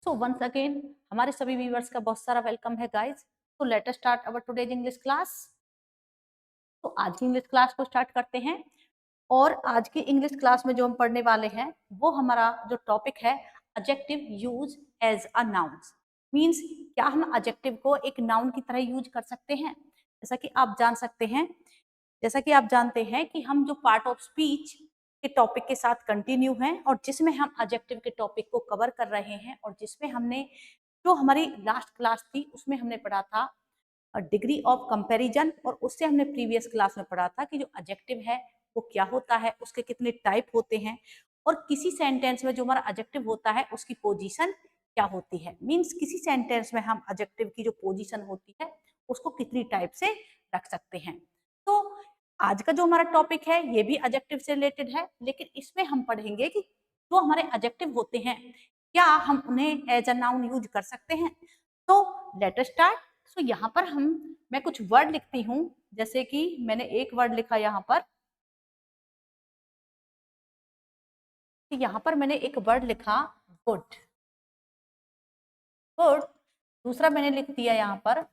So once again हमारे सभी viewers का बहुत सारा वेलकम है गाइस। तो let us start our today's English class. तो आज की इंग्लिश क्लास को स्टार्ट करते हैं और आज की इंग्लिश क्लास में जो हम पढ़ने वाले हैं वो हमारा जो टॉपिक है adjective use as a noun. Means क्या हम एडजेक्टिव को एक नाउन की तरह यूज कर सकते हैं। जैसा कि आप जानते हैं कि हम जो पार्ट ऑफ स्पीच के टॉपिक के साथ कंटिन्यू हैं और जिसमें हम एडजेक्टिव के टॉपिक को कवर कर रहे हैं और जिसमें हमने जो हमारी लास्ट क्लास थी उसमें हमने पढ़ा था डिग्री ऑफ कंपैरिजन और उससे हमने प्रीवियस क्लास में पढ़ा था कि जो एडजेक्टिव है वो क्या होता है, उसके कितने टाइप होते हैं और किसी सेंटेंस में जो हमारा एडजेक्टिव होता है उसकी पोजीशन क्या होती है। मींस किसी सेंटेंस में हम एडजेक्टिव की जो पोजीशन होती है उसको कितनी टाइप से रख सकते हैं। तो आज का जो हमारा टॉपिक है ये भी एडजेक्टिव से रिलेटेड है, लेकिन इसमें हम पढ़ेंगे कि जो हमारे एडजेक्टिव होते हैं क्या हम उन्हें एज अ नाउन यूज कर सकते हैं। तो लेट अस स्टार्ट। सो यहाँ पर मैं कुछ वर्ड लिखती हूँ, जैसे कि मैंने एक वर्ड लिखा यहाँ पर, यहाँ पर मैंने एक वर्ड लिखा गुड। गुड। दूसरा मैंने लिख दिया यहाँ पर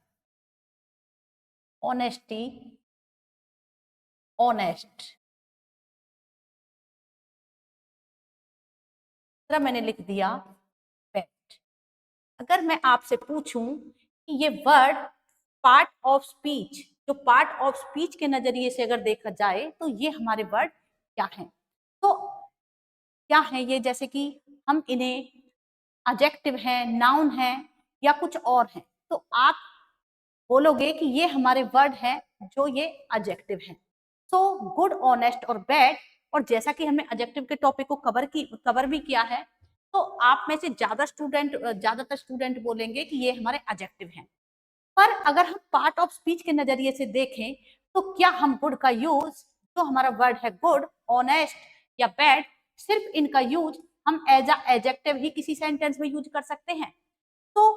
ऑनेस्टी, ऑनेस्ट। तीसरा मैंने लिख दिया बेस्ट। अगर मैं आपसे पूछूं कि ये वर्ड पार्ट ऑफ स्पीच, जो पार्ट ऑफ स्पीच के नजरिए से अगर देखा जाए तो ये हमारे वर्ड क्या हैं, तो क्या है ये, जैसे कि हम इन्हें एडजेक्टिव है, नाउन है या कुछ और है, तो आप बोलोगे कि ये हमारे वर्ड हैं जो ये एडजेक्टिव हैं। सो गुड, ऑनेस्ट और बैड। और जैसा कि हमने एडजेक्टिव के टॉपिक को कवर भी किया है, तो आप में से ज्यादातर स्टूडेंट बोलेंगे कि ये हमारे एडजेक्टिव हैं। पर अगर हम पार्ट ऑफ स्पीच के नजरिए से देखें तो क्या हम गुड का यूज, जो हमारा वर्ड है गुड, ऑनेस्ट या बैड, सिर्फ इनका यूज हम एज अ एडजेक्टिव ही किसी सेंटेंस में यूज कर सकते हैं। तो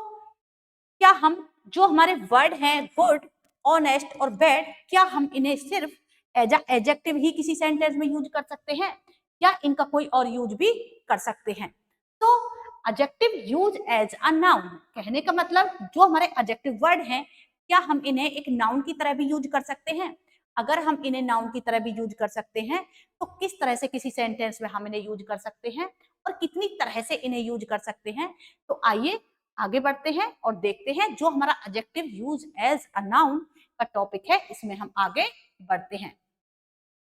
क्या हम जो हमारे वर्ड हैं गुड, ऑनेस्ट और बैड, क्या हम इन्हें सिर्फ एज अ एडजेक्टिव ही किसी सेंटेंस में यूज कर सकते हैं या इनका कोई और यूज भी कर सकते हैं। तो adjective use as a noun कहने का मतलब जो हमारे एडजेक्टिव वर्ड हैं क्या हम इन्हें एक नाउन की तरह भी यूज कर सकते हैं। अगर हम इन्हें नाउन की तरह भी यूज कर सकते हैं तो किस तरह से किसी सेंटेंस में हम इन्हें यूज कर सकते हैं और कितनी तरह से इन्हें यूज कर सकते हैं। तो आइए आगे बढ़ते हैं और देखते हैं जो हमारा adjective use as a noun का टॉपिक है, इसमें हम आगे बढ़ते हैं।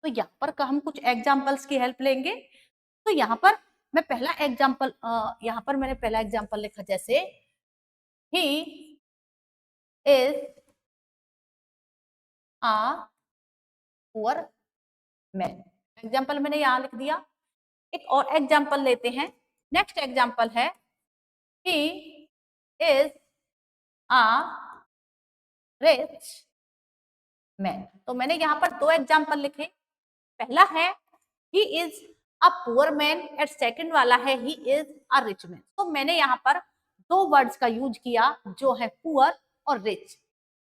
तो यहाँ पर का हम कुछ एग्जांपल्स की हेल्प लेंगे। तो यहाँ पर मैंने पहला एग्जांपल लिखा, जैसे he is a poor man. Example मैंने यहाँ लिख दिया। एक और एग्जांपल लेते हैं। नेक्स्ट एग्जांपल है he is a rich man. तो मैंने यहाँ पर दो एग्जांपल लिखे। पहला है he is a poor man और सेकंड वाला है he is a rich man. तो मैंने यहाँ पर दो वर्ड्स का यूज किया जो है पुअर और रिच।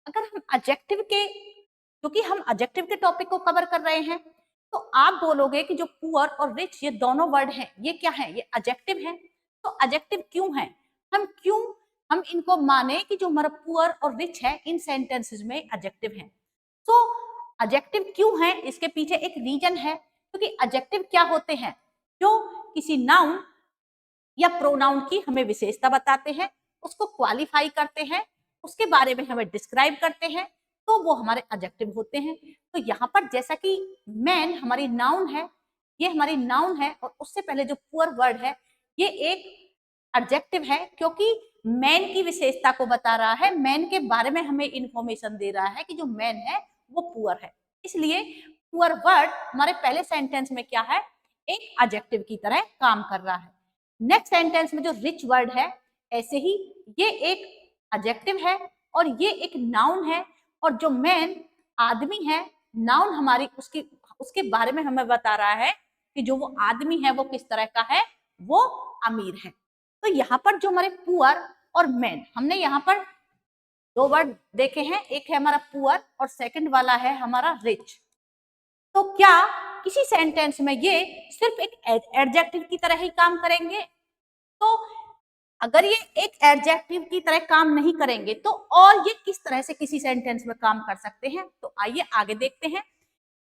अगर हम एडजेक्टिव के, क्योंकि हम एडजेक्टिव के टॉपिक को कवर कर रहे हैं, तो आप बोलोगे कि जो पुअर और रिच ये दोनों वर्ड हैं ये क्या है, ये एडजेक्टिव हैं। तो एडजेक्टिव क्यों है, हम इनको माने कि जो हमारा पुअर और रिच है इन सेंटेंसेस में एडजेक्टिव हैं। तो एडजेक्टिव क्यों है, इसके पीछे एक रीजन है, क्योंकि एडजेक्टिव क्या होते हैं, जो किसी नाउन या प्रोनाउन की हमें विशेषता बताते हैं, उसको क्वालिफाई करते हैं, उसके बारे में हमें डिस्क्राइब करते हैं, तो वो हमारे एडजेक्टिव होते हैं। तो यहाँ पर जैसा कि मैन हमारी नाउन है, ये हमारी नाउन है और उससे पहले जो पुअर वर्ड है ये एक एडजेक्टिव है, क्योंकि मैन की विशेषता को बता रहा है, मैन के बारे में हमें इंफॉर्मेशन दे रहा है कि जो मैन है वो पुअर है। इसलिए पुअर वर्ड हमारे पहले सेंटेंस में क्या है, एक एडजेक्टिव की तरह काम कर रहा है। नेक्स्ट सेंटेंस में जो रिच वर्ड है, ऐसे ही ये एक एडजेक्टिव है और ये एक नाउन है, और जो मैन आदमी है, नाउन हमारी उसके बारे में हमें बता रहा है कि जो वो आदमी है वो किस तरह का है, वो अमीर है। तो यहाँ पर जो हमारे पुअर और मैन, हमने यहाँ पर दो वर्ड देखे हैं, एक है हमारा पुअर और सेकंड वाला है हमारा रिच। तो क्या किसी सेंटेंस में ये सिर्फ एक एडजेक्टिव की तरह ही काम करेंगे? तो अगर ये एक एडजेक्टिव की तरह काम नहीं करेंगे तो और ये किस तरह से किसी सेंटेंस में काम कर सकते हैं, तो आइए आगे देखते हैं।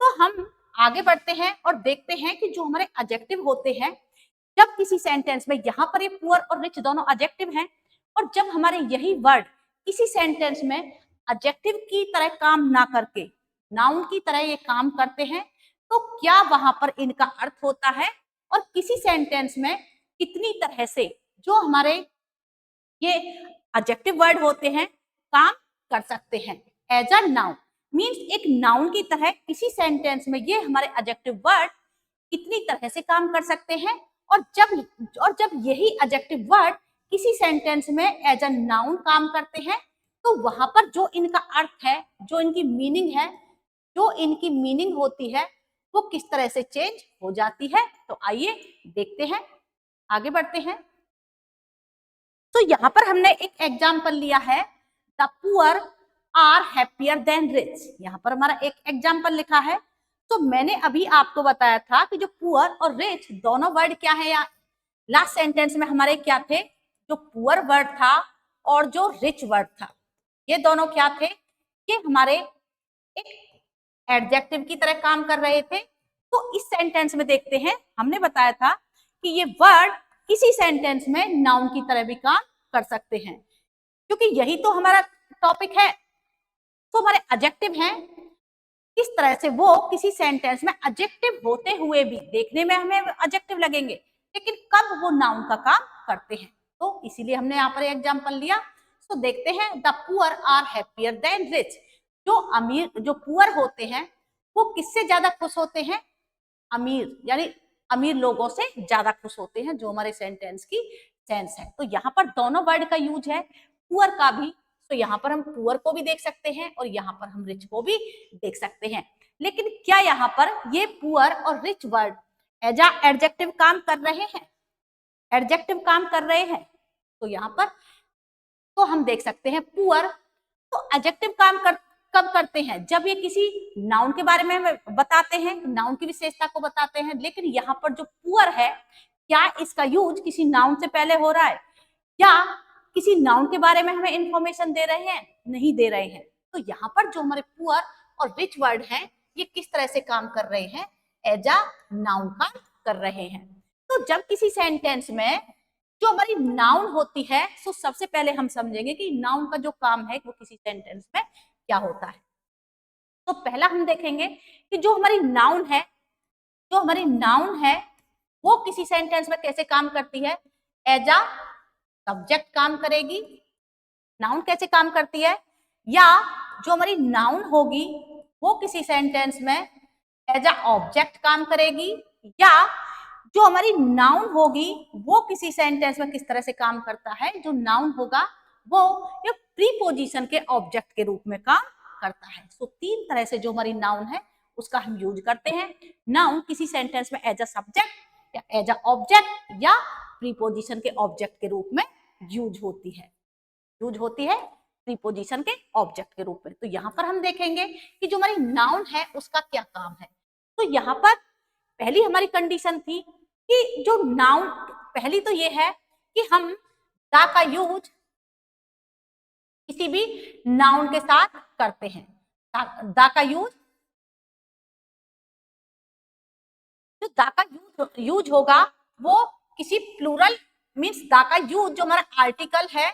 तो हम आगे बढ़ते हैं और देखते हैं कि जो हमारे एडजेक्टिव होते हैं, जब किसी सेंटेंस में यहाँ पर ये पुअर और रिच दोनों एडजेक्टिव हैं, और जब हमारे यही वर्ड किसी सेंटेंस में एडजेक्टिव की तरह काम ना करके नाउन की तरह ये काम करते हैं, तो क्या वहां पर इनका अर्थ होता है और किसी सेंटेंस में कितनी तरह से जो हमारे ये एडजेक्टिव वर्ड होते हैं काम कर सकते हैं एज अ नाउन। मीन्स एक नाउन की तरह किसी सेंटेंस में ये हमारे एडजेक्टिव वर्ड कितनी तरह से काम कर सकते हैं, और जब यही एडजेक्टिव वर्ड किसी सेंटेंस में एज अ नाउन काम करते हैं, तो वहां पर जो इनका अर्थ है, जो इनकी मीनिंग है, जो इनकी मीनिंग होती है, वो किस तरह से चेंज हो जाती है। तो आइए देखते हैं, आगे बढ़ते हैं। तो यहाँ पर हमने एक एग्जाम्पल लिया है, the poor are happier than rich. यहाँ पर हमारा एक एग्जाम्पल लिखा है। तो मैंने अभी आपको बताया था कि जो पुअर और रिच दोनों वर्ड क्या है, या लास्ट सेंटेंस में हमारे क्या थे, जो पुअर वर्ड था और जो रिच वर्ड था, ये दोनों क्या थे, ये हमारे एक एडजेक्टिव की तरह काम कर रहे थे। तो इस सेंटेंस में देखते हैं, हमने बताया था कि ये वर्ड किसी सेंटेंस में नाउन की तरह भी काम कर सकते हैं, क्योंकि यही तो हमारा टॉपिक है। तो हमारे एडजेक्टिव हैं, किस तरह से वो किसी सेंटेंस में एडजेक्टिव होते हुए भी देखने में हमें एडजेक्टिव लगेंगे, लेकिन कब वो नाउन का काम करते हैं। तो इसीलिए हमने यहाँ पर एग्जांपल लिया। तो देखते हैं, the poor are happier than rich. जो पुअर होते हैं वो किससे ज्यादा खुश होते हैं, अमीर, यानी अमीर लोगों से ज्यादा खुश होते हैं, जो हमारे सेंटेंस की सेंस है। तो यहाँ पर दोनों वर्ड का यूज है, पुअर का भी। तो यहाँ पर हम पुअर को भी देख सकते हैं और यहाँ पर हम रिच को भी देख सकते हैं। लेकिन क्या यहाँ पर ये पुअर और rich word as a adjective काम कर रहे हैं, एडजेक्टिव काम कर रहे हैं? तो यहाँ पर तो हम देख सकते हैं पुअर तो एडजेक्टिव काम कब करते हैं, जब ये किसी नाउन के बारे में हमें बताते हैं, नाउन की विशेषता को बताते हैं। लेकिन यहाँ पर जो पुअर है, क्या इसका यूज किसी नाउन से पहले हो रहा है, या किसी नाउन के बारे में हमें इंफॉर्मेशन दे रहे हैं, नहीं दे रहे हैं। तो यहाँ पर जो हमारे पुअर और रिच वर्ड हैं, ये किस तरह से काम कर रहे हैं, एज अ नाउन काम कर रहे हैं। तो जब किसी सेंटेंस में जो हमारी नाउन होती है, तो सबसे पहले हम समझेंगे कि नाउन का जो काम है वो किसी सेंटेंस में क्या होता है। तो पहला हम देखेंगे कि जो हमारी नाउन है, जो हमारी नाउन है वो किसी सेंटेंस में कैसे काम करती है, एज अ सब्जेक्ट काम करेगी। नाउन कैसे काम करती है, या जो हमारी नाउन होगी वो किसी सेंटेंस में एज अ ऑब्जेक्ट काम करेगी, या जो हमारी नाउन होगी वो किसी सेंटेंस में किस तरह से काम करता है, जो नाउन होगा वो ये प्रीपोजिशन के ऑब्जेक्ट के रूप में काम करता है। सो तीन तरह से जो हमारी नाउन है उसका हम यूज करते हैं। नाउन किसी सेंटेंस में एज अ सब्जेक्ट या एज अ ऑब्जेक्ट या प्रीपोजिशन के ऑब्जेक्ट के रूप में यूज होती है प्रीपोजिशन के ऑब्जेक्ट के रूप में। तो यहाँ पर हम देखेंगे कि जो हमारी नाउन है उसका क्या काम है। तो यहाँ पर पहली हमारी कंडीशन थी कि जो नाउन, पहली तो ये है कि हम द का यूज किसी भी नाउन के साथ करते हैं। द का यूज, जो द का यूज होगा वो किसी प्लूरल, मीन्स द का यूज जो हमारा आर्टिकल है,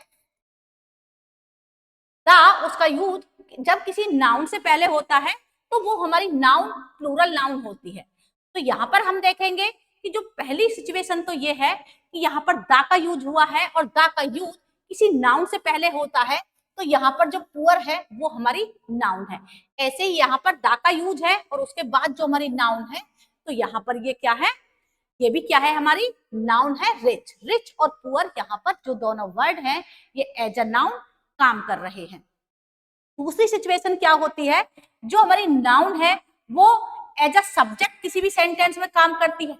उसका यूज जब किसी नाउन से पहले होता है तो वो हमारी नाउन प्लूरल नाउन होती है। तो यहाँ पर हम देखेंगे कि जो पहली सिचुएशन तो ये है कि यहाँ पर दा का यूज हुआ है और दा का यूज किसी नाउन से पहले होता है, तो यहाँ पर जो पुअर है वो हमारी नाउन है। ऐसे ही यहाँ पर दा का यूज है और उसके बाद जो हमारी नाउन है, तो यहाँ पर ये क्या है, ये भी क्या है, हमारी नाउन है रिच। रिच और पुअर यहाँ पर जो दोनों वर्ड हैं ये एज अ नाउन काम कर रहे हैं। दूसरी सिचुएशन क्या होती है, जो हमारी नाउन है वो एज अ सब्जेक्ट किसी भी सेंटेंस में काम करती है।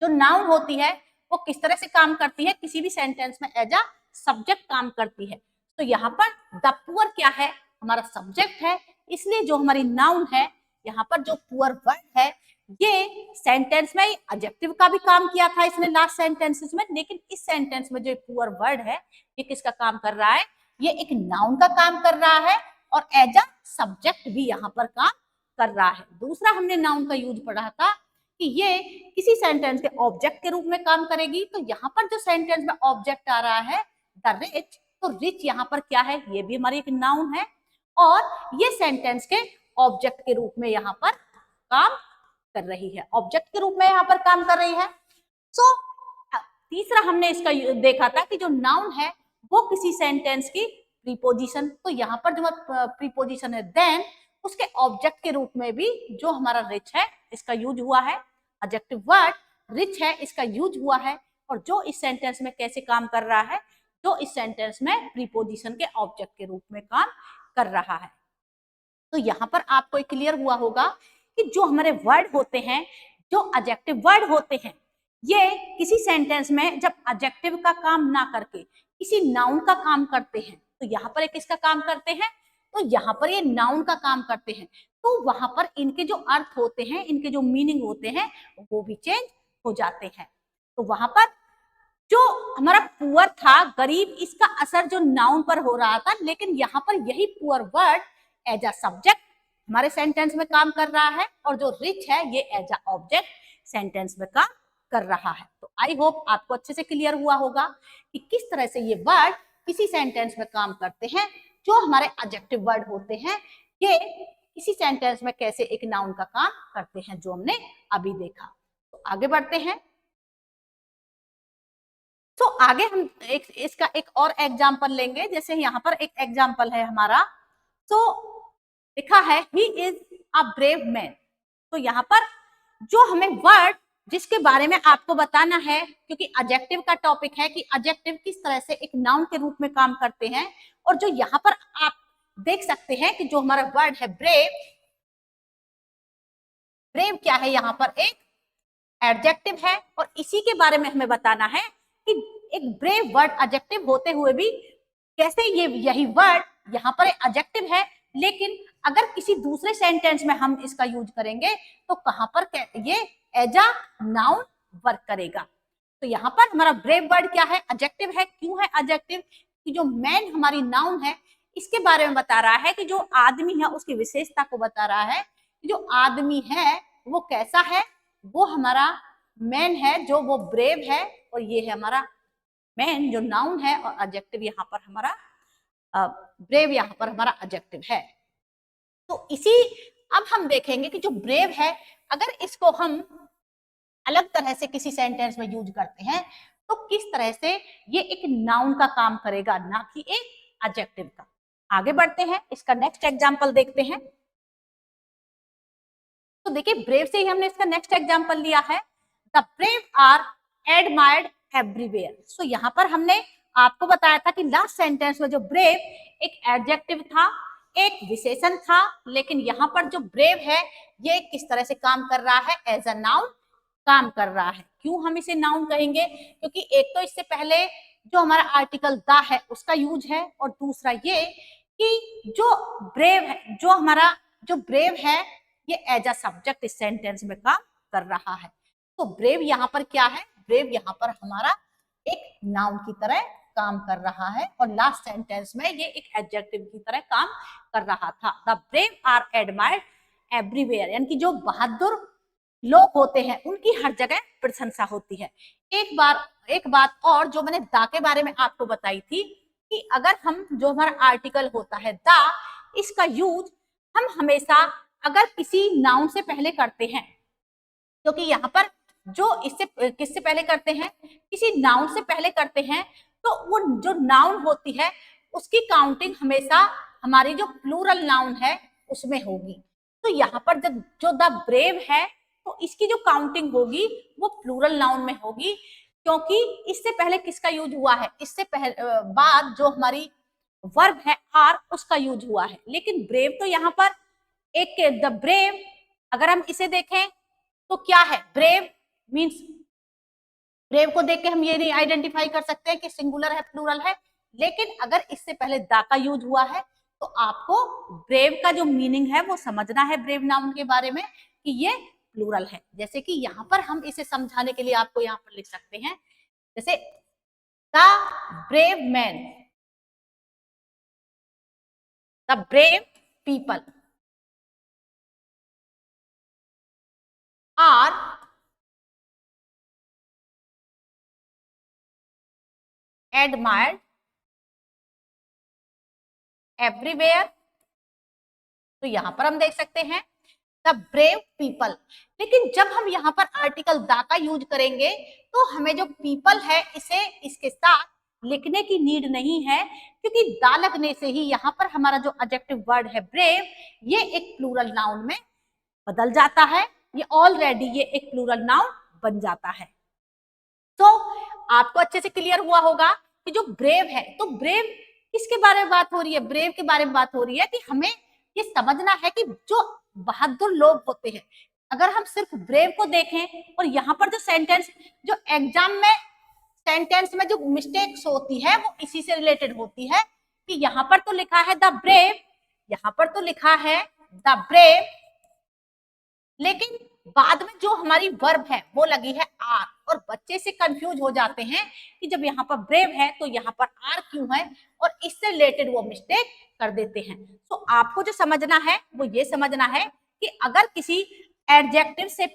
जो नाउन होती है वो किस तरह से काम करती है, किसी भी सेंटेंस में एज अ सब्जेक्ट काम करती है। तो यहाँ पर द पुअर क्या है, हमारा सब्जेक्ट है, इसलिए जो हमारी नाउन है यहाँ पर जो पुअर वर्ड है ये सेंटेंस में एडजेक्टिव का भी काम किया था इसने लास्ट सेंटेंसेस में, लेकिन इस सेंटेंस में जो पुअर वर्ड है ये किसका काम कर रहा है, ये एक नाउन का काम कर रहा है और एज अ सब्जेक्ट भी यहाँ पर काम कर रहा है। दूसरा हमने नाउन का यूज पढ़ा था कि ये किसी सेंटेंस के ऑब्जेक्ट के रूप में काम करेगी। तो यहाँ पर जो सेंटेंस में ऑब्जेक्ट आ रहा है द रिच, तो रिच यहाँ पर क्या है, ये भी हमारी एक नाउन है और ये सेंटेंस के ऑब्जेक्ट के रूप में यहाँ पर काम कर रही है, ऑब्जेक्ट के रूप में यहाँ पर काम कर रही है। सो तीसरा हमने इसका देखा था कि जो नाउन है वो किसी सेंटेंस की प्रीपोजिशन, तो यहाँ पर जो प्रीपोजिशन है देन, उसके ऑब्जेक्ट के रूप में भी जो हमारा रिच है इसका यूज हुआ है, एडजेक्टिव वर्ड रिच है इसका यूज हुआ है, और जो इस सेंटेंस में कैसे काम कर रहा है, जो इस सेंटेंस में प्रीपोजिशन के ऑब्जेक्ट के रूप में काम कर रहा है। तो यहाँ पर आपको क्लियर हुआ होगा कि जो हमारे वर्ड होते हैं, जो एडजेक्टिव वर्ड होते हैं, ये किसी सेंटेंस में जब एडजेक्टिव का काम ना करके किसी नाउन का काम करते हैं, तो यहाँ पर किसका काम करते हैं, तो यहाँ पर ये नाउन का काम करते हैं, तो वहां पर इनके जो अर्थ होते हैं, इनके जो मीनिंग होते हैं वो भी चेंज हो जाते हैं। तो वहां पर जो हमारा पुअर था, गरीब, इसका असर जो नाउन पर हो रहा था, लेकिन यहाँ पर यही poor word as a subject हमारे सेंटेंस में काम कर रहा है और जो रिच है ये एज अ ऑब्जेक्ट सेंटेंस में काम कर रहा है। तो आई होप आपको अच्छे से क्लियर हुआ होगा कि किस तरह से ये वर्ड किसी सेंटेंस में काम करते हैं। जो हमारे एडजेक्टिव वर्ड होते हैं ये किसी सेंटेंस में कैसे एक नाउन का काम करते हैं, जो हमने अभी देखा। तो आगे बढ़ते हैं। तो आगे हम इसका एक और एग्जाम्पल लेंगे। जैसे यहाँ पर एक एग्जाम्पल है हमारा, तो लिखा है he is a brave man. तो यहाँ पर जो हमें वर्ड जिसके बारे में आपको बताना है, क्योंकि एडजेक्टिव का टॉपिक है कि एडजेक्टिव किस तरह से एक नाउन के रूप में काम करते हैं, और जो यहाँ पर आप देख सकते हैं कि जो हमारा वर्ड है ब्रेव, ब्रेव क्या है, यहाँ पर एक एडजेक्टिव है और इसी के बारे में हमें बताना है कि एक ब्रेव वर्ड एडजेक्टिव होते हुए भी कैसे ये यही वर्ड यहाँ पर एडजेक्टिव है, लेकिन अगर किसी दूसरे सेंटेंस में हम इसका यूज करेंगे तो कहां पर ये एज अ नाउन वर्क करेगा। तो यहाँ पर हमारा ब्रेव वर्ड क्या है, एडजेक्टिव है। क्यों है एडजेक्टिव, कि जो मैन हमारी नाउन है इसके बारे में बता रहा है कि जो आदमी है उसकी विशेषता को बता रहा है कि जो आदमी है वो कैसा है, वो हमारा मैन है जो वो ब्रेव है, और ये है हमारा मैन जो नाउन है, और एडजेक्टिव यहाँ पर हमारा ब्रेव यहाँ पर हमारा एडजेक्टिव है। तो इसी अब हम देखेंगे कि जो ब्रेव है अगर इसको हम अलग तरह से किसी सेंटेंस में यूज करते हैं तो किस तरह से ये एक नाउन का काम करेगा, ना कि एक एडजेक्टिव का। आगे बढ़ते हैं, इसका नेक्स्ट एग्जांपल देखते हैं। तो देखिए ब्रेव से ही हमने इसका नेक्स्ट एग्जांपल लिया है, the brave are admired everywhere. So यहाँ पर हमने आपको बताया था कि लास्ट सेंटेंस में जो ब्रेव एक एडजेक्टिव था, एक विशेषण था, लेकिन यहाँ पर जो ब्रेव है ये किस तरह से काम कर रहा है, एज अ नाउन काम कर रहा है। क्यों हम इसे नाउन कहेंगे, क्योंकि एक तो इससे पहले जो हमारा आर्टिकल द है उसका यूज है, और दूसरा ये कि जो ब्रेव है, जो हमारा जो ब्रेव है ये एज अ सब्जेक्ट इस सेंटेंस में काम कर रहा है। तो ब्रेव यहाँ पर क्या है, ब्रेव यहाँ पर हमारा एक नाउन की तरह काम कर रहा है, और लास्ट सेंटेंस में ये एक एडजेक्टिव की तरह काम कर रहा था। The brave are admired everywhere, यानी कि जो बहादुर लोग होते हैं उनकी हर जगह प्रशंसा होती है। एक बात और जो मैंने दा के बारे में आपको बताई थी कि अगर हम जो हमारा आर्टिकल होता है दा, इसका यूज हम हमेशा अगर किसी नाउन से पहले करते हैं, क्योंकि यहाँ पर जो इससे किससे पहले करते हैं, किसी नाउन से पहले करते हैं, तो वो जो नाउन होती है उसकी काउंटिंग हमेशा हमारी जो प्लूरल नाउन है उसमें होगी। तो यहाँ पर जो द ब्रेव है तो इसकी जो काउंटिंग होगी वो प्लूरल नाउन में होगी, क्योंकि इससे पहले किसका यूज हुआ है, इससे बाद जो हमारी वर्ब है आर उसका यूज हुआ है। लेकिन ब्रेव तो यहाँ पर एक द ब्रेव, अगर हम इसे देखें तो क्या है, ब्रेव मींस, ब्रेव को देख के हम ये नहीं आइडेंटिफाई कर सकते हैं कि सिंगुलर है प्लूरल है, लेकिन अगर इससे पहले दा का यूज हुआ है तो आपको ब्रेव का जो मीनिंग है वो समझना है ब्रेव नाउन के बारे में कि ये प्लूरल है। जैसे कि यहाँ पर हम इसे समझाने के लिए आपको यहाँ पर लिख सकते हैं, जैसे the brave man, the brave people are admired everywhere. तो यहां पर हम देख सकते हैं द ब्रेव पीपल, लेकिन जब हम यहाँ पर आर्टिकल द का यूज करेंगे तो हमें जो पीपल है इसे इसके साथ लिखने की नीड नहीं है, क्योंकि द लगने से ही यहाँ पर हमारा जो एडजेक्टिव वर्ड है ब्रेव, ये एक प्लूरल नाउन में बदल जाता है, ये ऑलरेडी ये एक प्लूरल नाउन बन जाता है। तो आपको अच्छे से क्लियर हुआ होगा कि जो ब्रेव है, तो ब्रेव किसके बारे में बात हो रही है, ब्रेव के बारे में बात हो रही है कि हमें ये समझना है कि जो बहादुर लोग होते हैं, अगर हम सिर्फ ब्रेव को देखें और यहाँ पर जो सेंटेंस, जो एग्जाम में सेंटेंस में जो मिस्टेक्स होती है वो इसी से रिलेटेड होती है कि यहाँ पर तो लिखा है द ब्रेव, यहाँ पर तो लिखा है द ब्रेव, लेकिन बाद में जो हमारी वर्ब है वो लगी है आर, और बच्चे से कंफ्यूज हो जाते हैं कि जब यहाँ पर ब्रेव है तो यहाँ पर आर क्यों है, और इससे रिलेटेड वो मिस्टेक कर देते हैं। तो आपको जो समझना है वो ये समझना है कि अगर किसी एडजेक्टिव से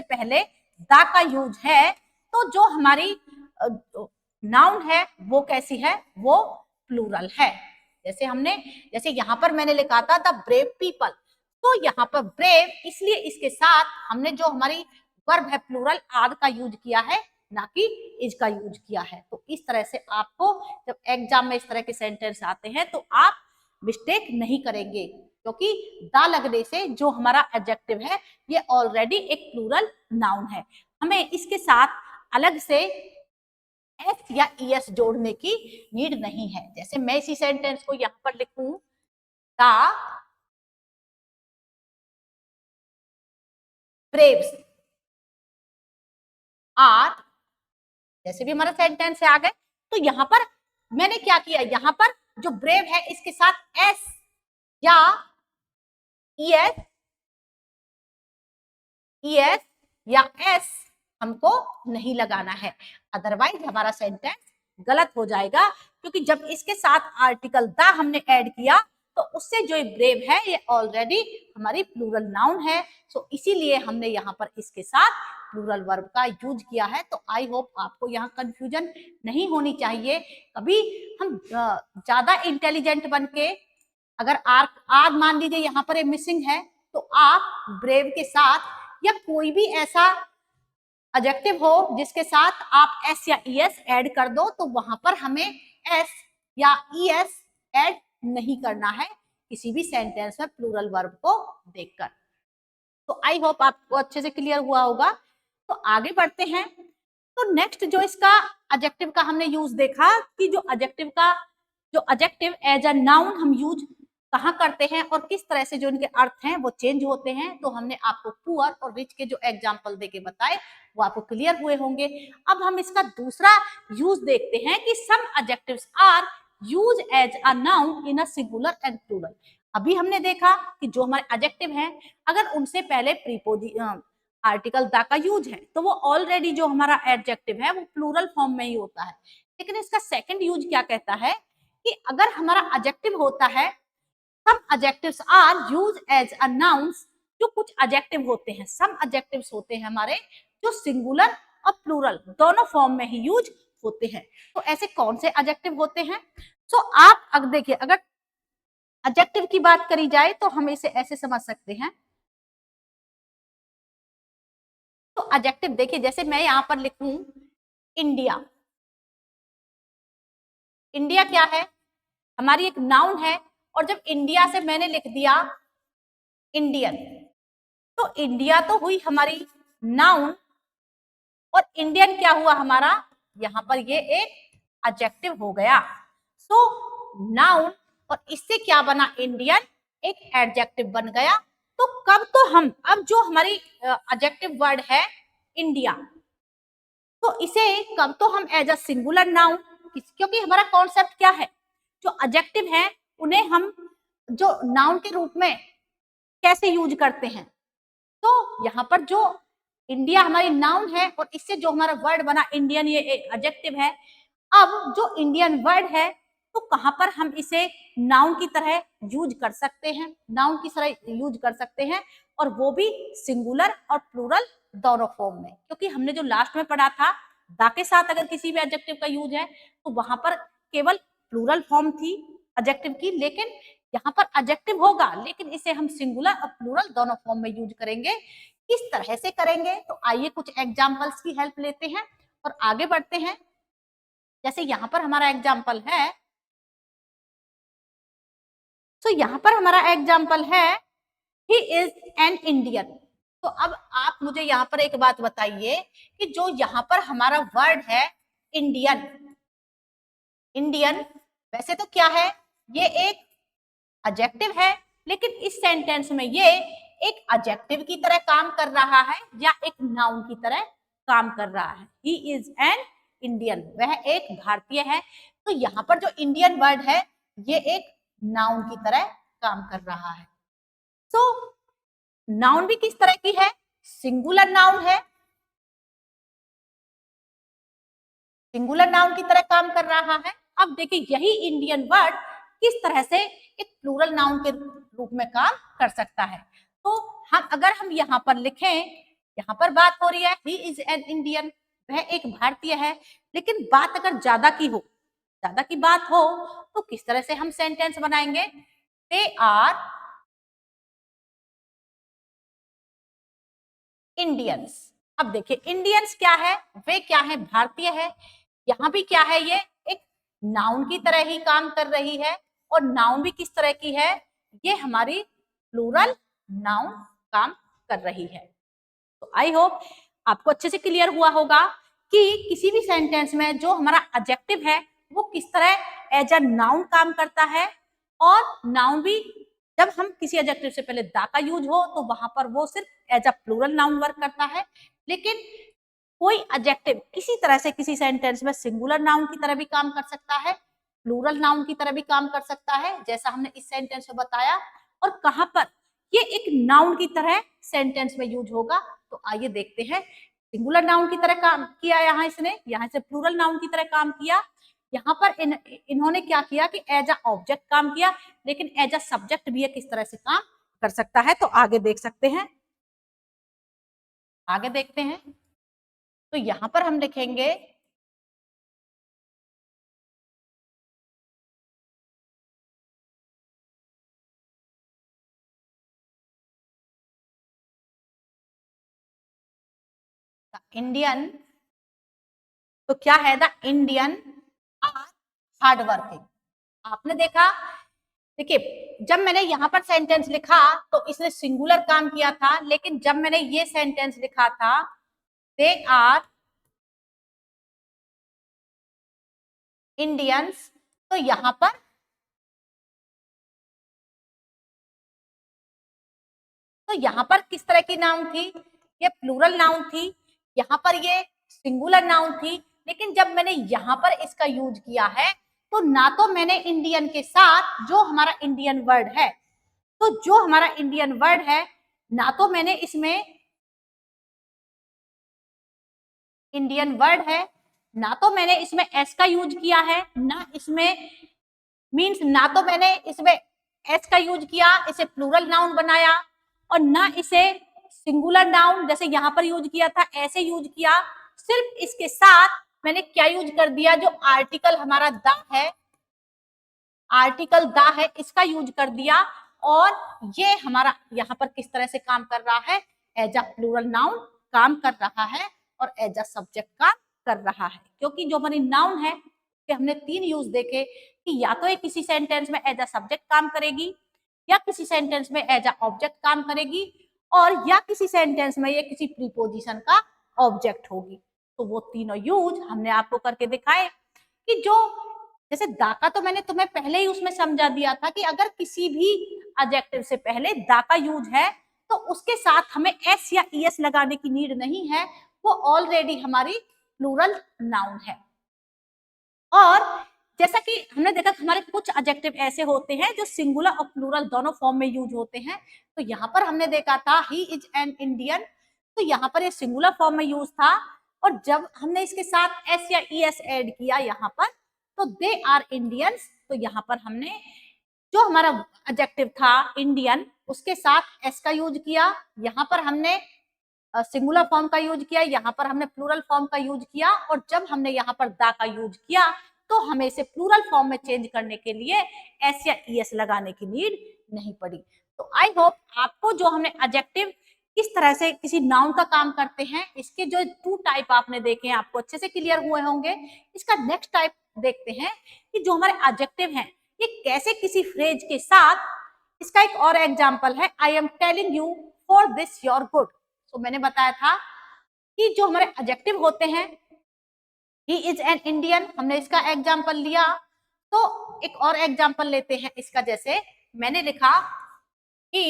पहले द का यूज है तो जो हमारी नाउन है वो कैसी है, वो प्लूरल है। जैसे यहाँ पर मैंने लिखा था द ब्रेव पीपल, तो यहाँ पर ब्रेव इसलिए इसके साथ हमने जो हमारी वर्ब है प्लूरल आर का यूज किया है, ना कि इज का यूज किया है। तो इस तरह से आपको जब एग्जाम में इस तरह के सेंटेंस आते हैं तो आप मिस्टेक नहीं करेंगे, क्योंकि द लगने से जो हमारा एडजेक्टिव है ये ऑलरेडी एक प्लूरल नाउन है, हमें इसके साथ अलग से एस या ईएस जोड़ने की नीड नहीं है। जैसे मैं इसी सेंटेंस को यहाँ पर लिखूं, द ब्रेव्स आर, जैसे भी हमारा सेंटेंस है आ गए, तो यहां पर मैंने क्या किया, यहां पर जो ब्रेव है इसके साथ एस या ईएस या एस हमको नहीं लगाना है, अदरवाइज हमारा सेंटेंस गलत हो जाएगा, क्योंकि जब इसके साथ आर्टिकल द हमने ऐड किया तो उससे जो ब्रेव है ये ऑलरेडी हमारी प्लूरल नाउन है। सो इसीलिए हमने यहाँ पर इसके साथ प्लूरल वर्ब का यूज किया है। तो आई होप आपको यहाँ कंफ्यूजन नहीं होनी चाहिए। कभी हम ज्यादा इंटेलिजेंट बन के अगर आर मान लीजिए यहाँ पर मिसिंग है, तो आप ब्रेव के साथ या कोई भी ऐसा एडजेक्टिव हो जिसके साथ आप एस या ईएस ऐड कर दो, तो वहां पर हमें एस या ईएस ऐड नहीं करना है किसी भी सेंटेंस में प्लूरल वर्ब को देखकर। तो आई होप आपको अच्छे से क्लियर हुआ होगा। तो आगे बढ़ते हैं। तो नेक्स्ट जो इसका एडजेक्टिव का हमने यूज देखा कि जो एडजेक्टिव एज अ नाउन हम यूज कहाँ करते हैं और किस तरह से जो इनके अर्थ हैं वो चेंज होते हैं। तो हमने आपको पुअर और रिच के जो एग्जाम्पल देके बताए वो आपको क्लियर हुए होंगे। अब हम इसका दूसरा यूज देखते हैं कि some adjectives are use as a noun in a singular and plural. अभी हमने देखा कि जो हमारे एडजेक्टिव हैं अगर उनसे पहले आर्टिकल द का यूज है तो वो ऑलरेडी जो हमारा एडजेक्टिव है वो प्लूरल फॉर्म में ही होता है। लेकिन इसका सेकंड यूज क्या कहता है कि अगर हमारा एडजेक्टिव होता है, some adjectives are used as a nouns, जो कुछ एडजेक्टिव होते हैं, सम एडजेक्टिव्स होते हैं हमारे जो सिंगुलर और प्लूरल दोनों फॉर्म में ही यूज होते हैं। तो ऐसे कौन से एडजेक्टिव होते हैं? तो आप अगर देखिए, अगर एडजेक्टिव की बात करी जाए तो हम इसे ऐसे समझ सकते हैं। तो एडजेक्टिव देखिए, जैसे मैं यहां पर लिखूं इंडिया, इंडिया क्या है, हमारी एक नाउन है, और जब इंडिया से मैंने लिख दिया इंडियन, तो इंडिया तो हुई हमारी नाउन और इंडियन क्या हुआ हमारा, यहां पर ये एक एडजेक्टिव हो गया। सो नाउन और इससे क्या बना, इंडियन, एक एडजेक्टिव बन गया। तो कब तो हम अब जो हमारी एडजेक्टिव वर्ड है इंडिया, तो इसे कब तो हम एज अ सिंगुलर नाउन, क्योंकि हमारा कॉन्सेप्ट क्या है, जो एडजेक्टिव है उन्हें हम जो नाउन के रूप में कैसे यूज करते हैं, तो यहाँ पर जो इंडिया हमारी नाउन है और इससे जो हमारा वर्ड बना इंडियन, ये एडजेक्टिव है। अब जो इंडियन वर्ड है तो कहां पर हम इसे नाउन की तरह यूज कर सकते हैं, नाउन की तरह यूज कर सकते हैं, और वो भी सिंगुलर और प्लूरल दोनों फॉर्म में। क्योंकि हमने जो लास्ट में पढ़ा था दा के साथ अगर किसी भी एडजेक्टिव का यूज है तो वहां पर केवल प्लूरल फॉर्म थी एडजेक्टिव की, लेकिन यहाँ पर एडजेक्टिव होगा लेकिन इसे हम सिंगुलर और प्लूरल दोनों फॉर्म में यूज करेंगे। किस तरह से करेंगे तो आइए कुछ एग्जांपल्स की हेल्प लेते हैं और आगे बढ़ते हैं। जैसे यहाँ पर हमारा एग्जाम्पल है, तो यहाँ पर हमारा एग्जाम्पल है ही इज एन इंडियन। तो अब आप मुझे यहाँ पर एक बात बताइए कि जो यहाँ पर हमारा वर्ड है इंडियन, इंडियन वैसे तो क्या है, ये एक एडजेक्टिव है, लेकिन इस सेंटेंस में ये एक एडजेक्टिव की तरह काम कर रहा है या एक नाउन की तरह काम कर रहा है। ही इज एन इंडियन, वह एक भारतीय है। तो यहाँ पर जो इंडियन वर्ड है ये एक नाउन की तरह काम कर रहा है। तो नाउन भी किस तरह की है, सिंगुलर नाउन है, सिंगुलर नाउन की तरह काम कर रहा है। अब देखिए यही इंडियन वर्ड किस तरह से एक प्लूरल नाउन के रूप में काम कर सकता है। तो हम अगर हम यहाँ पर लिखें, यहाँ पर बात हो रही है ही इज एन इंडियन, वह एक भारतीय है, लेकिन बात अगर ज्यादा की हो, ज्यादा की बात हो तो किस तरह से हम सेंटेंस बनाएंगे, दे आर इंडियंस। अब देखिए इंडियंस क्या है, वे क्या है, भारतीय है। यहाँ भी क्या है, ये एक नाउन की तरह ही काम कर रही है, और नाउन भी किस तरह की है, ये हमारी प्लूरल नाउन काम कर रही है। तो आई होप आपको अच्छे से क्लियर हुआ होगा कि किसी भी सेंटेंस में जो हमारा एडजेक्टिव है वो किस तरह एज अ नाउन काम करता है, और नाउन भी जब हम किसी एडजेक्टिव से पहले दा का यूज हो तो वहां पर वो सिर्फ as a plural noun work करता है। लेकिन कोई एडजेक्टिव किसी तरह से किसी सेंटेंस में सिंगुलर नाउन की तरह भी काम कर सकता है, प्लूरल नाउन की तरह भी काम कर सकता है, जैसा हमने इस सेंटेंस में बताया। और कहां पर ये एक नाउन की तरह सेंटेंस में यूज होगा, तो आइए देखते हैं। सिंगुलर नाउन की तरह काम किया यहाँ इसने, यहाँ से प्लूरल नाउन की तरह काम किया। यहाँ पर इन्होंने क्या किया कि एज अ ऑब्जेक्ट काम किया, लेकिन एज अ सब्जेक्ट भी किस तरह से काम कर सकता है, तो आगे देख सकते हैं, आगे देखते हैं। तो यहां पर हम लिखेंगे इंडियन, तो क्या है, the Indian are hard working. आपने देखा, देखिए जब मैंने यहां पर सेंटेंस लिखा तो इसने सिंगुलर काम किया था, लेकिन जब मैंने ये सेंटेंस लिखा था दे आर इंडियंस, तो यहां पर किस तरह की नाउन थी, ये प्लूरल नाउन थी, यहाँ पर ये सिंगुलर नाउन थी। लेकिन जब मैंने यहाँ पर इसका यूज किया है तो ना तो मैंने इंडियन के साथ जो हमारा इंडियन वर्ड है, तो जो हमारा इंडियन वर्ड है ना तो मैंने इसमें इंडियन वर्ड है, ना तो मैंने इसमें एस का यूज किया है, ना इसमें मींस ना तो मैंने इसमें एस का यूज किया, इसे प्लूरल नाउन बनाया, और ना इसे सिंगुलर नाउन जैसे यहां पर यूज किया था ऐसे यूज किया। सिर्फ इसके साथ मैंने क्या यूज कर दिया, जो आर्टिकल हमारा द है, आर्टिकल द है, इसका यूज कर दिया। और ये हमारा यहाँ पर किस तरह से काम कर रहा है, एज अ प्लूरल नाउन काम कर रहा है और एज अ सब्जेक्ट काम कर रहा है। क्योंकि जो हमारी नाउन है कि हमने तीन यूज देखे कि या तो ये किसी सेंटेंस में एज अ सब्जेक्ट काम करेगी, या किसी सेंटेंस में एज अ ऑब्जेक्ट काम करेगी, और या किसी सेंटेंस में ये किसी प्रीपोजिशन का ऑब्जेक्ट होगी। तो वो तीनों यूज हमने आपको करके दिखाए कि जो जैसे दा का तो मैंने तुम्हें पहले ही उसमें समझा दिया था कि अगर किसी भी एडजेक्टिव से पहले दा का यूज है तो उसके साथ हमें एस या ईएस लगाने की नीड नहीं है, वो ऑलरेडी हमारी प्लूरल नाउन है। और जैसा कि हमने देखा हमारे कुछ एडजेक्टिव ऐसे होते हैं जो सिंगुलर और प्लूरल दोनों फॉर्म में यूज होते हैं। तो यहाँ पर हमने देखा था ही इज एन इंडियन, तो यहाँ पर ये सिंगुलर फॉर्म में यूज था, और जब हमने इसके साथ एस या ई एस ऐड किया यहाँ पर, तो दे आर इंडियंस, तो यहाँ पर हमने जो हमारा एडजेक्टिव था इंडियन उसके साथ एस का यूज किया, यहाँ पर हमने सिंगुलर फॉर्म का यूज किया, यहाँ पर हमने प्लूरल फॉर्म का यूज किया, और जब हमने यहाँ पर दा का यूज किया तो हमें इसे प्लूरल फॉर्म में चेंज करने के लिए एस या ई एस लगाने की नीड नहीं पड़ी। तो आई होप आपको जो हमने एडजेक्टिव किस तरह से किसी नाउन का काम करते हैं, इसके जो 2 टाइप आपने देखे हैं आपको अच्छे से क्लियर हुए होंगे। इसका नेक्स्ट टाइप देखते हैं कि जो हमारे एडजेक्टिव हैं ये कैसे किसी फ्रेज के साथ, इसका एक और एग्जांपल है, I am telling you for this your good. तो मैंने बताया था कि जो हमारे एडजेक्टिव होते हैं, ही इज एन इंडियन, हमने इसका एग्जांपल लिया, तो एक और एग्जांपल लेते हैं इसका, जैसे मैंने लिखा he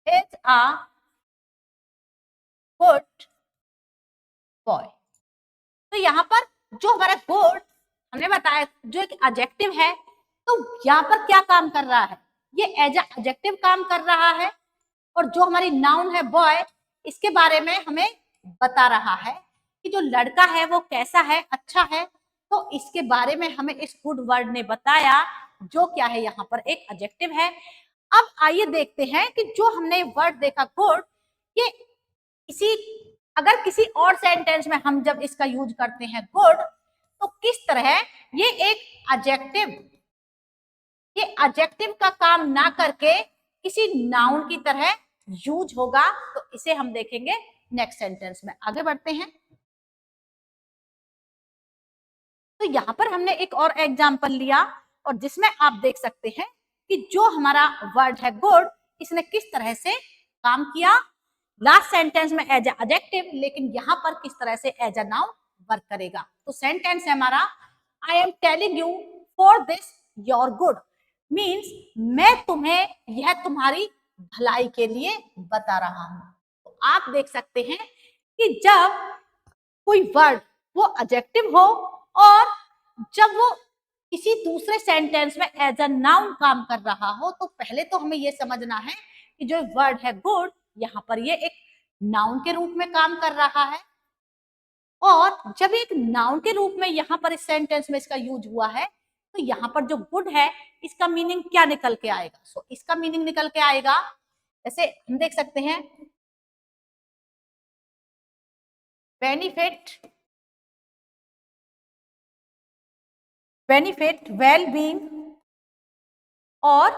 is a good boy. तो यहाँ पर जो हमारा गुड हमने बताया जो एक एडजेक्टिव है, तो यहाँ पर क्या काम कर रहा है, ये एज अ एडजेक्टिव काम कर रहा है, और जो हमारी नाउन है बॉय, इसके बारे में हमें बता रहा है कि जो लड़का है वो कैसा है, अच्छा है, तो इसके बारे में हमें इस गुड वर्ड ने बताया, जो क्या है यहाँ पर एक एडजेक्टिव है। अब आइए देखते हैं कि जो हमने वर्ड देखा गुड, ये इसी अगर किसी और सेंटेंस में हम जब इसका यूज करते हैं गुड, तो किस तरह ये एक एडजेक्टिव, ये एडजेक्टिव का काम ना करके किसी नाउन की तरह यूज होगा, तो इसे हम देखेंगे नेक्स्ट सेंटेंस में। आगे बढ़ते हैं। तो यहां पर हमने एक और एग्जांपल लिया, और जिसमें आप देख सकते हैं कि जो हमारा वर्ड है गुड, इसने किस तरह से काम किया लास्ट सेंटेंस में एज एडजेक्टिव, लेकिन यहां पर किस तरह से एज अ नाउन वर्क करेगा। तो सेंटेंस है हमारा I am telling you for this your good, means मैं तुम्हें यह तुम्हारी भलाई के लिए बता रहा हूं। तो आप देख सकते हैं कि जब कोई वर्ड वो एडजेक्टिव हो और जब वो किसी दूसरे सेंटेंस में एज अ नाउन काम कर रहा हो, तो पहले तो हमें ये समझना है कि जो वर्ड है गुड, यहाँ पर ये एक नाउन के रूप में काम कर रहा है, और जब एक नाउन के रूप में यहाँ पर इस सेंटेंस में इसका यूज हुआ है, तो यहाँ पर जो गुड है इसका मीनिंग क्या निकल के आएगा। सो इसका मीनिंग निकल के आएगा, जैसे हम देख सकते हैं बेनिफिट, बेनिफिट, वेल बीइंग, और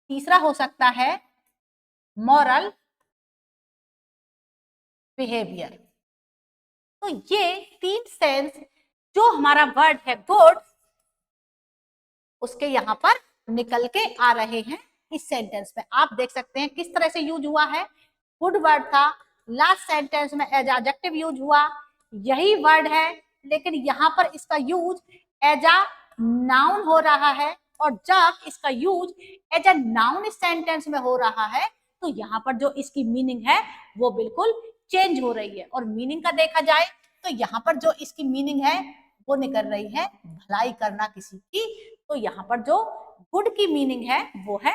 तीसरा हो सकता है मॉरल बिहेवियर। तो ये 3 सेंस जो हमारा वर्ड है गुड, उसके यहां पर निकल के आ रहे हैं इस सेंटेंस में। आप देख सकते हैं किस तरह से यूज हुआ है, गुड वर्ड था, लास्ट सेंटेंस में एज एडजेक्टिव यूज हुआ, यही वर्ड है, लेकिन यहां पर इसका यूज एज अ नाउन हो रहा है, और जब इसका यूज एज अ नाउन इस सेंटेंस में हो रहा है, तो यहाँ पर जो इसकी मीनिंग है वो बिल्कुल चेंज हो रही है। और मीनिंग का देखा जाए तो यहाँ पर जो इसकी मीनिंग है वो निकल रही है भलाई करना किसी की। तो यहाँ पर जो गुड की मीनिंग है वो है,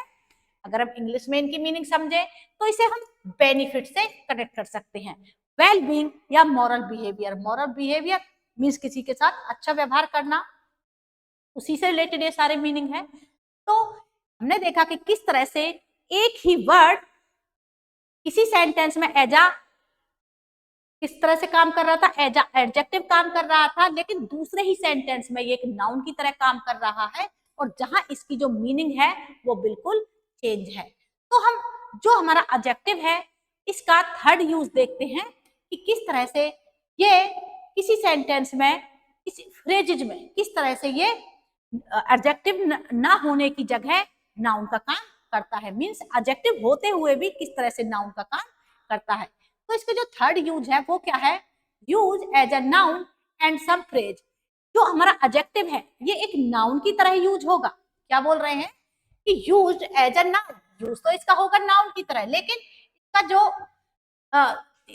अगर हम इंग्लिश में इनकी मीनिंग समझे तो इसे हम बेनिफिट से कनेक्ट कर सकते हैं, वेल बीइंग या moral behaviour. Moral behaviour means किसी के साथ अच्छा व्यवहार करना, उसी से रिलेटेड ये सारे मीनिंग है। तो हमने देखा कि किस तरह से एक ही वर्ड किसी सेंटेंस में एज अ किस तरह से काम कर रहा था, एज अ एडजेक्टिव काम कर रहा था, लेकिन दूसरे ही सेंटेंस में ये एक नाउन की तरह काम कर रहा है, और जहां इसकी जो मीनिंग है वो बिल्कुल चेंज है। तो हम जो हमारा एडजेक्टिव है इसका थर्ड यूज देखते हैं कि किस तरह से ये किसी सेंटेंस में, किसी फ्रेजेज में किस तरह से ये एडजेक्टिव ना होने की जगह नाउन का काम करता है, मीन्स एडजेक्टिव होते हुए भी किस तरह से नाउन का काम करता है। तो इसका जो थर्ड यूज है वो क्या है, use as a noun and some phrase. जो हमारा एडजेक्टिव है ये एक नाउन की तरह यूज होगा, क्या बोल रहे हैं कि use as a noun, use तो इसका होगा नाउन की तरह, लेकिन इसका जो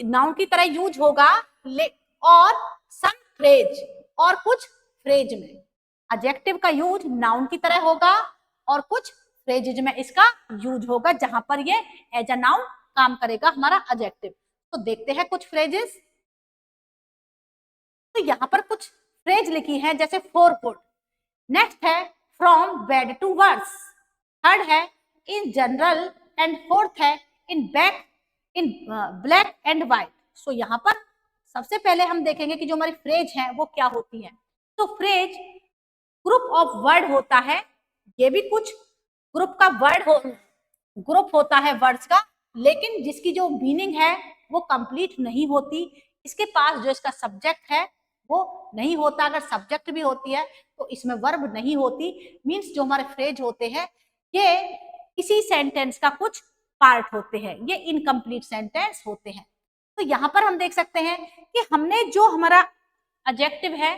नाउन की तरह यूज होगा और सम फ्रेज, और कुछ फ्रेज में। एडजेक्टिव का यूज नाउन की तरह होगा और कुछ फ्रेजेज में इसका यूज होगा जहां पर ये एज अ नाउन काम करेगा हमारा एडजेक्टिव। तो देखते हैं कुछ फ्रेजेस। तो यहाँ पर कुछ फ्रेज लिखी है जैसे फॉर गुड, नेक्स्ट है from bad to worse, third है इन जनरल एंड फोर्थ है in back in black and white. So यहाँ पर सबसे पहले हम देखेंगे कि जो हमारी फ्रेज है वो क्या होती है। तो फ्रेज ग्रुप ऑफ वर्ड होता है, ये भी कुछ ग्रुप का वर्ड हो, ग्रुप होता है वर्ड्स का, लेकिन जिसकी जो मीनिंग है वो कंप्लीट नहीं होती। इसके पास जो इसका सब्जेक्ट है वो नहीं होता। अगर सब्जेक्ट भी होती है तो इसमें वर्ब नहीं होती। मींस जो हमारे फ्रेज होते हैं ये किसी सेंटेंस का कुछ पार्ट होते हैं, ये इनकम्प्लीट सेंटेंस होते हैं। तो यहाँ पर हम देख सकते हैं कि हमने जो हमारा एडजेक्टिव है,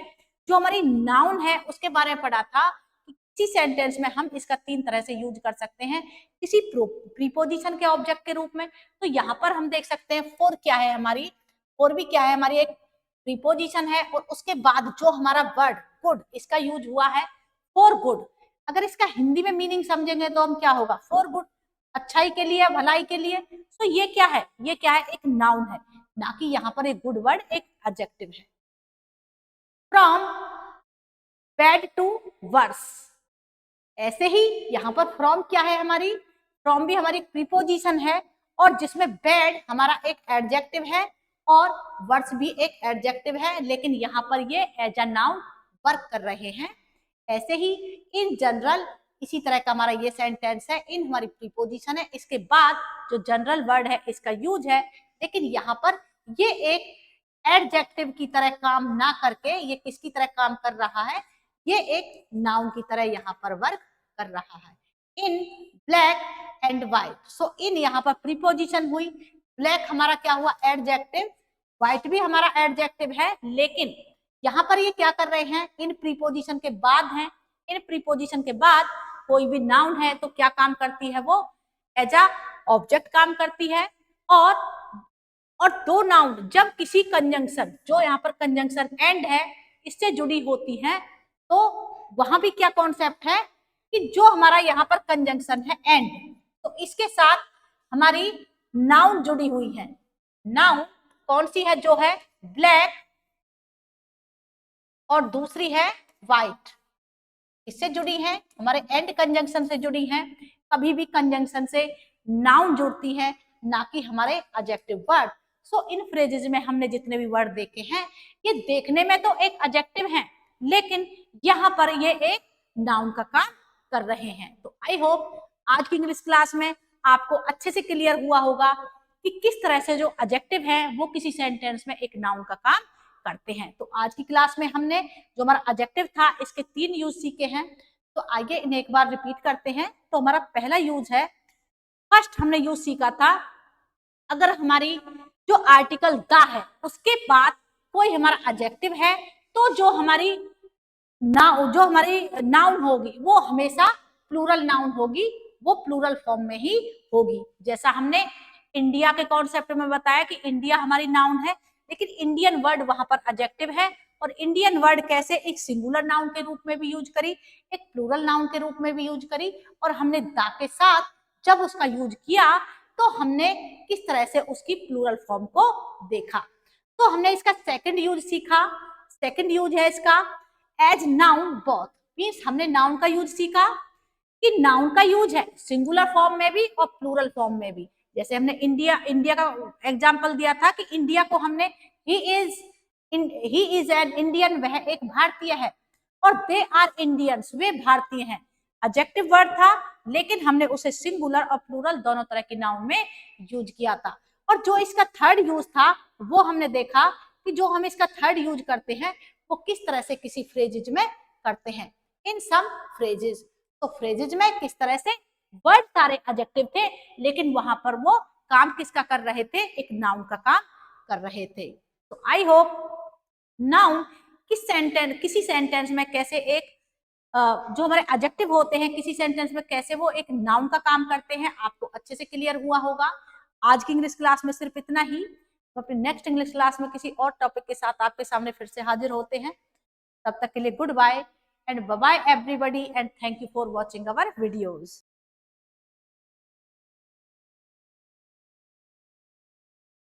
जो हमारी नाउन है, उसके बारे में पढ़ा था कि किसी सेंटेंस में हम इसका 3 तरह से यूज कर सकते हैं, किसी प्रीपोजिशन के ऑब्जेक्ट के रूप में। तो यहाँ पर हम देख सकते हैं फॉर क्या है हमारी, फॉर भी क्या है हमारी एक प्रीपोजिशन है, और उसके बाद जो हमारा वर्ड गुड, इसका यूज हुआ है फॉर गुड। अगर इसका हिंदी में मीनिंग समझेंगे तो हम क्या होगा, फॉर गुड, अच्छाई के लिए, भलाई के लिए। तो ये क्या है, ये क्या है, एक नाउन है, ना कि यहाँ पर एक गुड वर्ड एक एडजेक्टिव है। फ्रॉम बैड टू वर्स, ऐसे ही यहाँ पर फ्रॉम क्या है हमारी, फ्रॉम भी हमारी प्रीपोजिशन है और जिसमें बैड हमारा एक एडजेक्टिव है और वर्स भी एक एडजेक्टिव है, लेकिन यहाँ पर ये एज अ नाउन वर्क कर रहे हैं। ऐसे ही इन जनरल, इसी तरह का हमारा ये सेंटेंस है, इन हमारी प्रीपोजिशन है, इसके बाद जो जनरल वर्ड है इसका यूज है, लेकिन यहाँ पर ये एक एडजेक्टिव की तरह काम ना करके ये किसकी तरह काम कर रहा है, ये एक नाउन की तरह यहाँ पर वर्क कर रहा है। इन ब्लैक एंड व्हाइट, सो इन यहाँ पर प्रीपोजिशन हुई, ब्लैक हमारा क्या हुआ, एडजेक्टिव, व्हाइट भी हमारा एडजेक्टिव है, लेकिन यहाँ पर ये क्या कर रहे हैं, इन प्रीपोजिशन के बाद हैं। इन प्रीपोजिशन के बाद कोई भी नाउन है तो क्या काम करती है, वो एज अ ऑब्जेक्ट काम करती है। और दो नाउन जब किसी कंजंक्शन, जो यहाँ पर कंजंक्शन एंड है, इससे जुड़ी होती है, तो वहां भी क्या कॉन्सेप्ट है कि जो हमारा यहाँ पर कंजंक्शन है एंड, तो इसके साथ हमारी नाउन जुड़ी हुई है। नाउन कौन सी है, जो है ब्लैक और दूसरी है व्हाइट, इससे जुड़ी है, हमारे एंड कंजंक्शन से जुड़ी है। कभी भी कंजंक्शन से नाउन जुड़ती है, ना कि हमारे एडजेक्टिव वर्ड। सो इन फ्रेजेस में हमने जितने भी वर्ड देखे हैं, ये देखने में तो एक एडजेक्टिव है, लेकिन यहाँ पर ये एक नाउन का काम कर रहे हैं। तो आई होप आज की इंग्लिश क्लास में आपको अच्छे से क्लियर हुआ होगा कि किस तरह से जो एडजेक्टिव है वो किसी सेंटेंस में एक नाउन का काम करते हैं। तो आज की क्लास में हमने जो हमारा एडजेक्टिव था इसके 3 यूज सीखे हैं। तो आइए इन्हें एक बार रिपीट करते हैं। तो हमारा पहला यूज है, फर्स्ट हमने यूज सीखा था, अगर हमारी जो आर्टिकल द है उसके बाद कोई हमारा एडजेक्टिव है, तो जो हमारी नाउन होगी वो हमेशा प्लूरल नाउन होगी, वो प्लूरल फॉर्म में ही होगी। जैसा हमने इंडिया के कॉन्सेप्ट में बताया कि इंडिया हमारी नाउन है, लेकिन इंडियन वर्ड वहां पर एडजेक्टिव है, और इंडियन वर्ड कैसे एक सिंगुलर नाउन के रूप में भी यूज करी, एक प्लूरल नाउन के रूप में भी यूज करी, और हमने दा के साथ जब उसका यूज किया तो हमने किस तरह से उसकी प्लूरल फॉर्म को देखा। तो हमने इसका सेकंड यूज सीखा। सेकंड यूज है इसका एज नाउन बोथ, मीन्स हमने नाउन का यूज सीखा कि नाउन का यूज है सिंगुलर फॉर्म में भी और प्लूरल फॉर्म में भी। जैसे हमने इंडिया का एग्जांपल दिया था कि इंडिया को हमने ही इज एन इंडियन, वह एक भारतीय है, और दे आर इंडियंस, वे भारतीय हैं। एडजेक्टिव वर्ड था, लेकिन हमने उसे सिंगुलर और प्लूरल दोनों तरह के नाउन में यूज किया था। और जो इसका थर्ड यूज था वो हमने देखा कि जो हम इसका थर्ड यूज करते हैं वो किस तरह से किसी फ्रेजेज में करते हैं, इन सम फ्रेजेज। तो फ्रेजेज में किस तरह से वर्ड सारे एडजेक्टिव थे, लेकिन वहां पर वो काम किसका कर रहे थे, एक नाउन का काम कर रहे थे। तो आई होप नाउन किसी सेंटेंस में कैसे एक जो हमारे एडजेक्टिव होते हैं किसी सेंटेंस में कैसे वो एक नाउन का काम करते हैं, आपको अच्छे से क्लियर हुआ होगा। आज की इंग्लिश क्लास में सिर्फ इतना ही। तो अपनी नेक्स्ट इंग्लिश क्लास में किसी और टॉपिक के साथ आपके सामने फिर से हाजिर होते हैं। तब तक के लिए goodbye. and bye bye everybody and thank you for watching our videos.